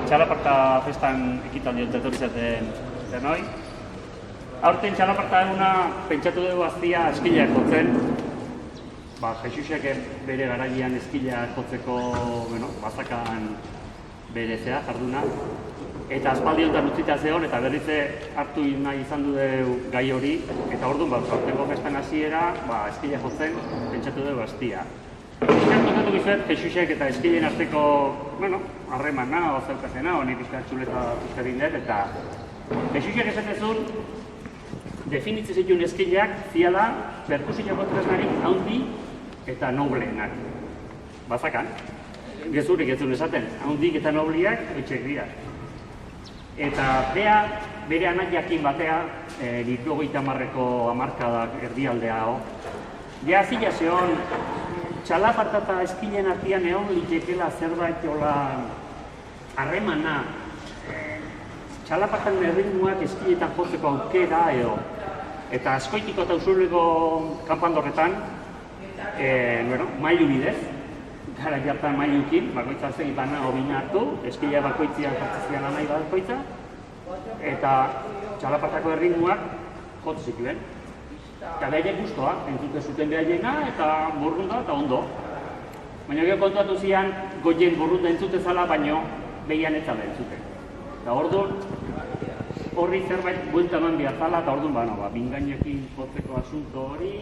txalaparta festan ekitaldi ontzatu izaten denoi. Aurten txalaparta eguna pentsatu dugu aztia eskileak jotzen. Jesusek bere garaian eskileak jotzeko bazakan bere jarduna. Eta aspaldi honetan utzita zeon eta berriz hartu nahi izan du gai hori. Eta orduan, aurtengo festan hasiera, eskilea jotzen pentsatu dugu aztia. Eskileak kontatu gizuet, Jesusek eta eskileen arteko, harremana, ozaukazena, honi pixka txuleta pixka dindet, eta Jesusek esatezun, definitzen zituen eskileak ziala perkusioko tresnarik haundi eta nobleenak. Bazakan, gezurik ez duen esaten, haundik eta nobliak etxek dira. Eta bere anaiakin batea, 70ko hamarkadak erdialdea hau. Ja zila zeon, txalaparta eta eskileen artean egon litekela zerbait jola harremana. Txalapartan erritmuak eskileetan jotzeko aukera edo. Eta Azkoitiko eta Usurbilgo kanpandorretan, mailu bidez, gara jartan mailukin, bakoitzan zen bana hobina hartu, eskilea bakoitzian jartzizian anai bakoitza, eta txalapartako erritmuak jotz zituen. Eta behaiek guztua, entzute zuten behaiena eta burrunda eta ondo. Baina gero kontuatu zian, goien burrunda entzute zala, baino behian ez zala entzute. Eta orduan, horri zerbait buelta eman behar zala, eta orduan, bingainekin jotzeko asunto hori,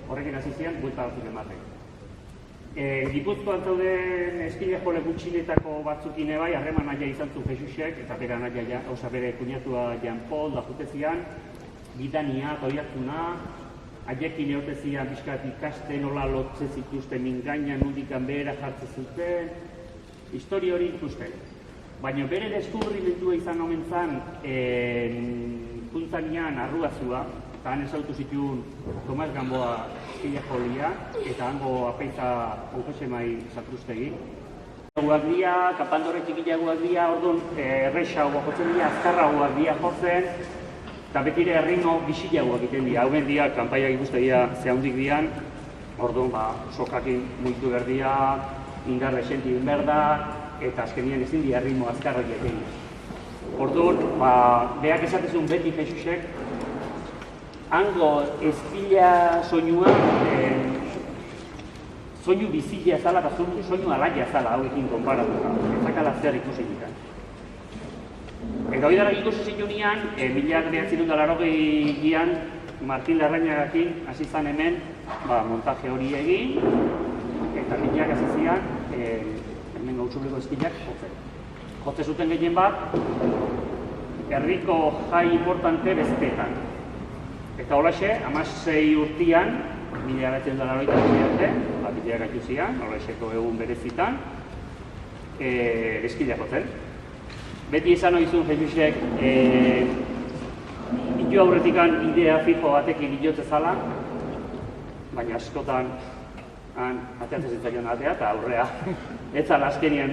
horrekin hasi zian, buelta batzuk ematen. Gipuzkoan zauden eskileko legutxiletako batzukin ebai, harreman naia izan zu Jesusek, eta bere kuñatua Jan Pol da jutezian, Bidania eta Oiartzuna, haiekin eotezian bizkat ikaste nola lotze zituzten mingaina, nundikan behera jartze zuten, histori hori ikusten. Baina bere deskubrimentua izan omen zan, Puntzanian arruazua, eta han ezautu zituen Tomas Gamboa eskile jolia, eta hango apeiza Onjosemai Zakrustegi. Guak dira, kapandorre txikila guak dira, orduan erresa guak jotzen dira, azkarra guak dira jotzen, eta betire erritmo bisila guak egiten dira. Haugen dira, kanpaiak ikuste dira zehaundik dian, orduan sokakin muitu behar dira, indarra esenti behar da, eta azkenien ezin dira erritmo azkarra egiten dira. Orduan, behak esatezun beti Jesusek, hango eskila soinua, soinu bizilea zala eta soinu alaia zala hauekin konparatuta. Ezakala zer ikusi ditan. Eta hori dara ikusi zinunean, 1980an Martin Larrañagakin hasi zan hemen montaje hori egin, eta milak hasi zian hemen Usurbilgo eskilak jotzen. Jotze zuten gehien bat, herriko jai importante bezpetan. Eta holaxe, 16 urtean, 1980 arte, bideak gaitu zian, holaxeko egun berezitan, eskilak jotzen. Beti esan oizun Jesusek, hitu aurretikan idea fijo batekin hilotze zala, baina askotan ateatzen zitzaion atea eta aurrea. Ez zala azkenien,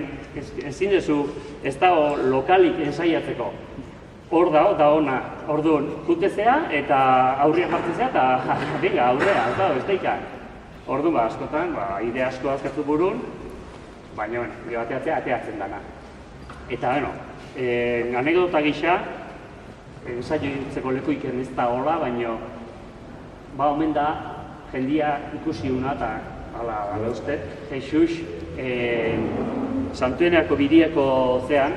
ezin dezu, ez dago lokalik ensaiatzeko. Hor da ona, orduan, jutezea eta aurria jartzezea eta venga, aurrea, ez daika. Orduan, askotan, idea asko azkartu burun, baina, gero ateatzen dana. Eta, anekdota gisa, ensaio irutzeko lekuik ez da hola, baina, omen da, jendia ikusi una eta, hala uste, Jesus, Santueneako bidiako zean,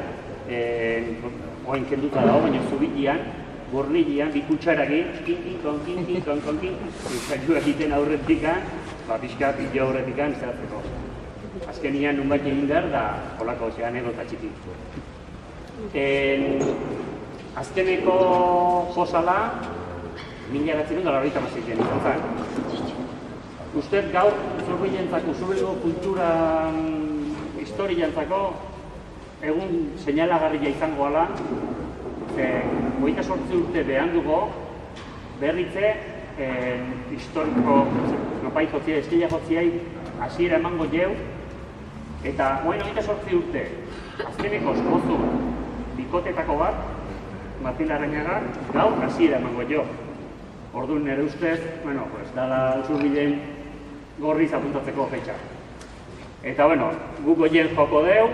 oain kenduta dago, baina zubitian, bornilian, bi kutsaragin, kinkin, ensaioak egiten aurretikan, pixka pilo aurretikan zeratzeko. Azkenian nunbait egin behar da, holako anekdota txiki. Azkeneko josala, 1986 izan zen. Ustez gaur, Usurbilentzako, Usurbilgo kultura historiantzako, egun seinalagarria izango ala, 28 urte behan dugu, berritze, historiko, nopai jotzia, eskila jotziai, hasiera emango jau, eta 28 urte, azkeneko espozu, bikotetako bat, Martin Larrañaga, gaur hasiera emango jo. Orduan nire ustez, dala Usurbilen gorriz apuntatzeko fetxa. Eta, guk goien joko deu,